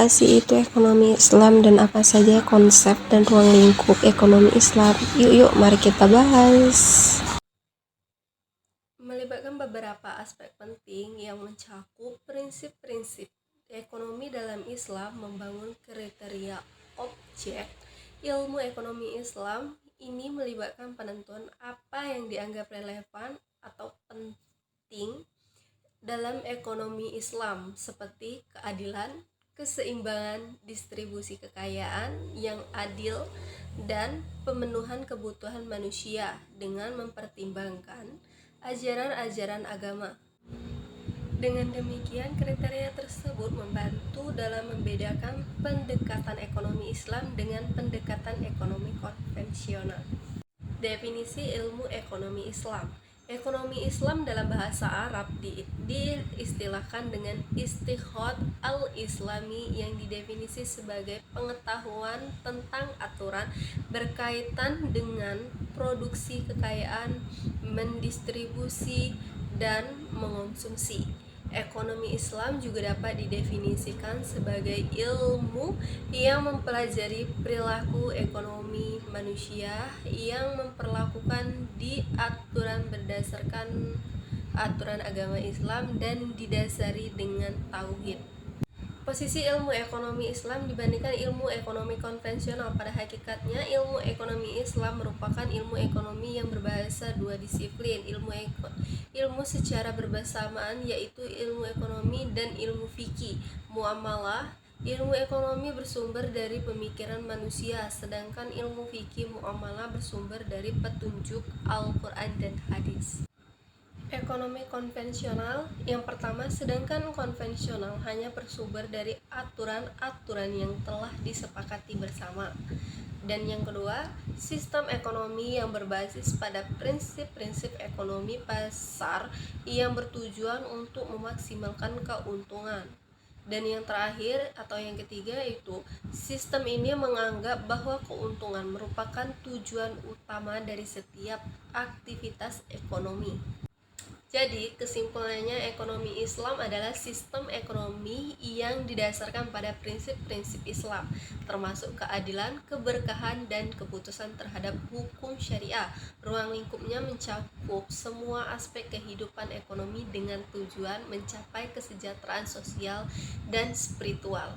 Apa sih itu ekonomi Islam dan apa saja konsep dan ruang lingkup ekonomi Islam? Yuk, mari kita bahas. Melibatkan beberapa aspek penting yang mencakup prinsip-prinsip ekonomi dalam Islam, membangun kriteria objek. Ilmu ekonomi Islam ini melibatkan penentuan apa yang dianggap relevan atau penting dalam ekonomi Islam, seperti keadilan, keseimbangan distribusi kekayaan yang adil, dan pemenuhan kebutuhan manusia dengan mempertimbangkan ajaran-ajaran agama. Dengan demikian, kriteria tersebut membantu dalam membedakan pendekatan ekonomi Islam dengan pendekatan ekonomi konvensional. Definisi ilmu ekonomi Islam. Ekonomi Islam dalam bahasa Arab diistilahkan dengan istiqhad al-islami yang didefinisi sebagai pengetahuan tentang aturan berkaitan dengan produksi kekayaan, mendistribusi, dan mengonsumsi. Ekonomi Islam juga dapat didefinisikan sebagai ilmu yang mempelajari perilaku ekonomi manusia yang memperlakukan di aturan berdasarkan aturan agama Islam dan didasari dengan tauhid. Posisi ilmu ekonomi Islam dibandingkan ilmu ekonomi konvensional. Pada hakikatnya, ilmu ekonomi Islam merupakan ilmu ekonomi yang berbahasa dua disiplin, ilmu secara bersamaan, yaitu ilmu ekonomi dan ilmu fikih muamalah. Ilmu ekonomi bersumber dari pemikiran manusia, sedangkan ilmu fikih muamalah bersumber dari petunjuk Al-Quran dan hadis. Ekonomi konvensional yang pertama, sedangkan konvensional hanya bersumber dari aturan-aturan yang telah disepakati bersama. Dan yang kedua, sistem ekonomi yang berbasis pada prinsip-prinsip ekonomi pasar yang bertujuan untuk memaksimalkan keuntungan. Dan yang terakhir atau yang ketiga itu, sistem ini menganggap bahwa keuntungan merupakan tujuan utama dari setiap aktivitas ekonomi. Jadi, kesimpulannya, ekonomi Islam adalah sistem ekonomi yang didasarkan pada prinsip-prinsip Islam, termasuk keadilan, keberkahan, dan keputusan terhadap hukum syariah. Ruang lingkupnya mencakup semua aspek kehidupan ekonomi dengan tujuan mencapai kesejahteraan sosial dan spiritual.